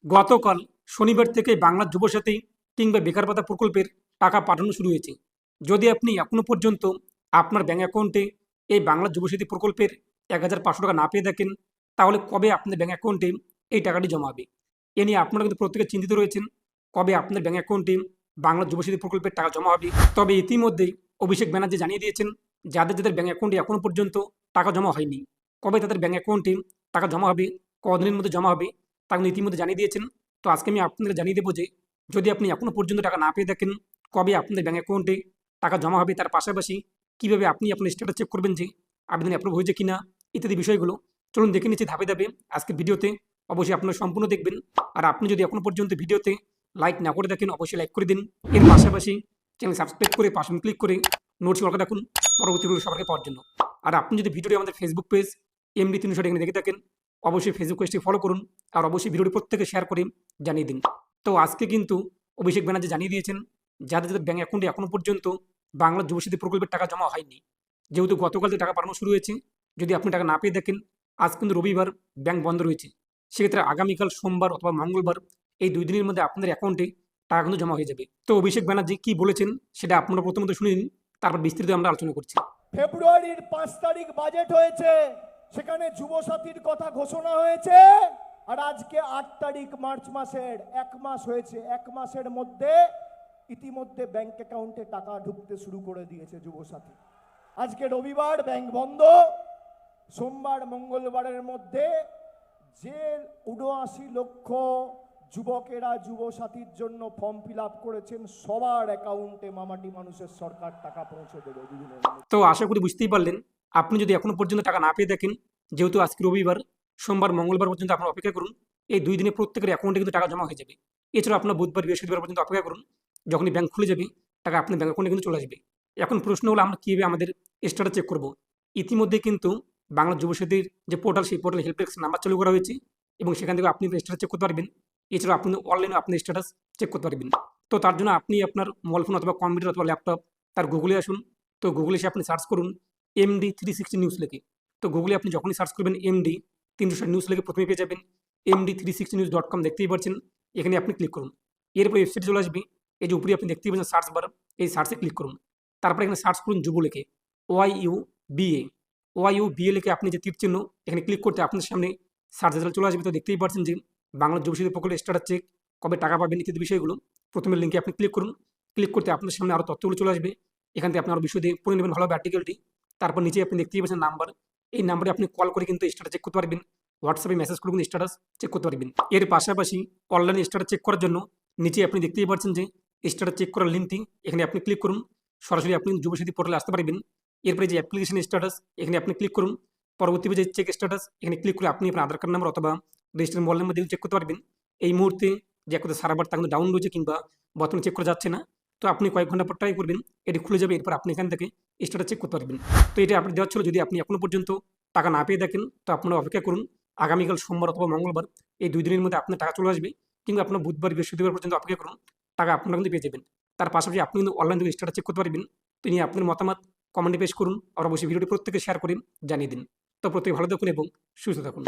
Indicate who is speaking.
Speaker 1: গতকাল শনিবার থেকে বাংলা যুবসাথী কিংবা বেকার ভাতা প্রকল্পের টাকা পাঠানো শুরু হয়েছে। যদি আপনি এখনো পর্যন্ত আপনার ব্যাঙ্ক অ্যাকাউন্টে এই বাংলা যুবসাথী প্রকল্পের ১,৫০০ টাকা না পেয়ে থাকেন, তাহলে কবে আপনার ব্যাঙ্ক অ্যাকাউন্টে এই টাকাটি জমা হবে? এ নিয়ে আপনারা কিন্তু প্রত্যেকে চিন্তিত রয়েছেন, কবে আপনার ব্যাঙ্ক অ্যাকাউন্টে বাংলা যুবসাথী প্রকল্পের টাকা জমা হবে। তবে ইতিমধ্যেই অভিষেক ব্যানার্জি জানিয়ে দিয়েছেন, যাদের যাদের ব্যাঙ্ক অ্যাকাউন্টে এখনো পর্যন্ত টাকা জমা হয়নি, কবে তাদের ব্যাঙ্ক অ্যাকাউন্টে টাকা জমা হবে, কদিনের মধ্যে জমা হবে, তা কিন্তু ইতিমধ্যে জানিয়ে দিয়েছেন। তো আজকে আমি আপনাদের জানিয়ে দেবো যে যদি আপনি এখনো পর্যন্ত টাকা না পেয়ে থাকেন, কবে আপনাদের ব্যাঙ্ক অ্যাকাউন্টে টাকা জমা হবে, তার পাশাপাশি কীভাবে আপনি আপনার স্ট্যাটাস চেক করবেন যে আবেদন অ্যাপ্রুভ হয়েছে কিনা, ইত্যাদি বিষয়গুলো চলুন দেখে নিচ্ছি ধাপে ধাপে আজকে ভিডিওতে। অবশ্যই আপনারা সম্পূর্ণ দেখবেন। আর আপনি যদি এখনো পর্যন্ত ভিডিওতে লাইক না করে দেখেন, অবশ্যই লাইক করে দিন। এর পাশাপাশি চ্যানেল সাবস্ক্রাইব করে পাশে ক্লিক করে নোটস অলকা রাখুন পরবর্তী ভিডিও সবাইকে পাওয়ার জন্য। আর আপনি যদি ভিডিওটি আমাদের ফেসবুক পেজ এমডি ৩০০ এখানে দেখে থাকেন, অবশ্যই ফেসবুক পেজটি ফলো করুন। আর অবশ্যই ভিডিওটি প্রত্যেকে শেয়ার করে জানিয়ে দিন। তো আজকে কিন্তু অভিষেক ব্যানার্জি জানিয়ে দিয়েছেন, যাদের যাদের ব্যাঙ্ক অ্যাকাউন্টে এখনো পর্যন্ত বাংলা যুবসাথী প্রকল্পের টাকা জমা হয়নি, যেহেতু গতকাল থেকে টাকা পাঠানো শুরু হয়েছে, যদি আপনি টাকা না পেয়ে দেখেন, আজ কিন্তু রবিবার ব্যাংক বন্ধ রয়েছে, সেক্ষেত্রে আগামীকাল সোমবার অথবা মঙ্গলবার এই ২ দিনের মধ্যে আপনাদের অ্যাকাউন্টে টাকা কিন্তু জমা হয়ে যাবে। তো অভিষেক ব্যানার্জি কি বলেছেন সেটা আপনারা প্রথমত শুনে নিন, তারপর বিস্তারিত আমরা আলোচনা করছি।
Speaker 2: ফেব্রুয়ারির ৫ তারিখ বাজেট হয়েছে, সেখানে যুবসাথীর কথা ঘোষণা হয়েছে। আর আজকে ৮ তারিখ মার্চ মাসের ১ মাস হয়েছে। ১ মাসের মধ্যে ইতিমধ্যে ব্যাংক অ্যাকাউন্টে টাকা ঢুকতে শুরু করে দিয়েছে যুবসাথী। আজকে রবিবার, ব্যাংক বন্ধ। সোমবার মঙ্গলবারের মধ্যে যে ৭৯ লক্ষ যুবকেরা যুবসাথীর জন্য ফর্ম ফিল আপ করেছেন, সবার অ্যাকাউন্টে মামাটি মানুষের সরকার টাকা পৌঁছে দেবে দুদিনের মধ্যে।
Speaker 1: তো আশা করি বুঝতেই পারলেন, আপনি যদি এখনো পর্যন্ত টাকা না পেয়ে দেখেন, যেহেতু আজকে রবিবার, সোমবার মঙ্গলবার পর্যন্ত আপনারা অপেক্ষা করুন। এই ২ দিনে প্রত্যেকের অ্যাকাউন্টে কিন্তু টাকা জমা হয়ে যাবে। এছাড়া আপনার বুধবার বৃহস্পতিবার পর্যন্ত অপেক্ষা করুন, যখনই ব্যাংক খুলে যাবে টাকা আপনার ব্যাংক অ্যাকাউন্টে কিন্তু চলে আসবে। এখন প্রশ্ন হলো, আমরা কীভাবে আমাদের স্ট্যাটাস চেক করব? ইতিমধ্যে কিন্তু বাংলা যুবসাথীর যে পোর্টাল, সেই পোর্টালে হেল্প ডেস্ক নাম্বার চালু করা হয়েছে, এবং সেখান থেকে আপনি স্ট্যাটাস চেক করতে পারবেন। এছাড়া আপনি অনলাইনে আপনার স্ট্যাটাস চেক করতে পারবেন। তো তার জন্য আপনি আপনার মোবাইল ফোন অথবা কম্পিউটার অথবা ল্যাপটপ, তার গুগলে আসুন। তো গুগলে এসে আপনি সার্চ করুন এমডি 360 নিউজ লিখে। তো গুগলে আপনি যখনই সার্চ করবেন এমডি 360 নিউজ লিখে, প্রথমে পেয়ে যাবেন md360news.com, দেখতেই পাচ্ছেন। এখানে আপনি ক্লিক করুন, এরপরে ওয়েবসাইট চলে আসবে। এই যে উপরে আপনি দেখতেই পাচ্ছেন সার্চ বার, এই সার্চে ক্লিক করুন। তারপরে এখানে সার্চ করুন যুব লিখে, ওয়াইইউবিএ লিখে আপনি যে তীর চিহ্ন, এখানে ক্লিক করতে আপনার সামনে সার্চ রেজাল্ট চলে আসবে। তো দেখতেই পাচ্ছেন যে বাংলা যুবসাথী প্রকল্পের স্ট্যাটাস চেক, কবে টাকা পাবেন ইত্যাদি বিষয়গুলো। প্রথমে লিঙ্কে আপনি ক্লিক করুন, ক্লিক করতে আপনার সামনে আরও তথ্যগুলো চলে আসবে। এখান থেকে আপনি আরও বিষয় দিয়ে পড়ে নেবেন ভালোভাবে আর্টিকেলটি। তারপর নিচে আপনি দেখতেই পাচ্ছেন নাম্বার, এই নাম্বারে আপনি কল করে কিন্তু স্ট্যাটাস চেক করতে পারবেন। হোয়াটসঅ্যাপে মেসেজ করে কিন্তু স্ট্যাটাস চেক করতে পারবেন। এর পাশাপাশি অনলাইনে স্ট্যাটাস চেক করার জন্য নিচে আপনি দেখতেই পাচ্ছেন যে স্ট্যাটাস চেক করার লিঙ্কটি, এখানে আপনি ক্লিক করুন, সরাসরি আপনি যুবসাথী পোর্টালে আসতে পারবেন। এরপরে যে অ্যাপ্লিকেশন স্ট্যাটাস, এখানে আপনি ক্লিক করুন। পরবর্তী যে চেক স্ট্যাটাস, এখানে ক্লিক করে আপনি আপনার আধার কার্ড নাম্বার অথবা রেজিস্টার মোবাইল নাম্বার দিয়ে চেক করতে পারবেন। এই মুহূর্তে যে একটা সার্ভার তা কিন্তু ডাউন রয়েছে, কিংবা বর্তমানে চেক করা যাচ্ছে না। তো আপনি কয়েক ঘন্টা পর ট্রাই করবেন, এটি খুলে যাবে। এরপর আপনি এখান থেকে স্ট্যাটাস চেক করতে পারবেন। তো এটা আপনি দেওয়া ছিল, যদি আপনি এখনো পর্যন্ত টাকা না পেয়ে দেখেন, তো আপনারা অপেক্ষা করুন। আগামীকাল সোমবার অথবা মঙ্গলবার এই ২ দিনের মধ্যে আপনার টাকা চলে আসবে, কিংবা আপনার বুধবার বৃহস্পতিবার পর্যন্ত অপেক্ষা করুন, টাকা আপনারা কিন্তু পেয়ে যাবেন। তার পাশাপাশি আপনি কিন্তু অনলাইন থেকে স্ট্যাটাস চেক করতে পারবেন। তিনি আপনার মতামত কমেন্টে পেশ করুন, আর অবশ্যই ভিডিওটি প্রত্যেকে শেয়ার করে জানিয়ে দিন। তো প্রত্যেকে ভালো থাকুন এবং সুস্থ থাকুন।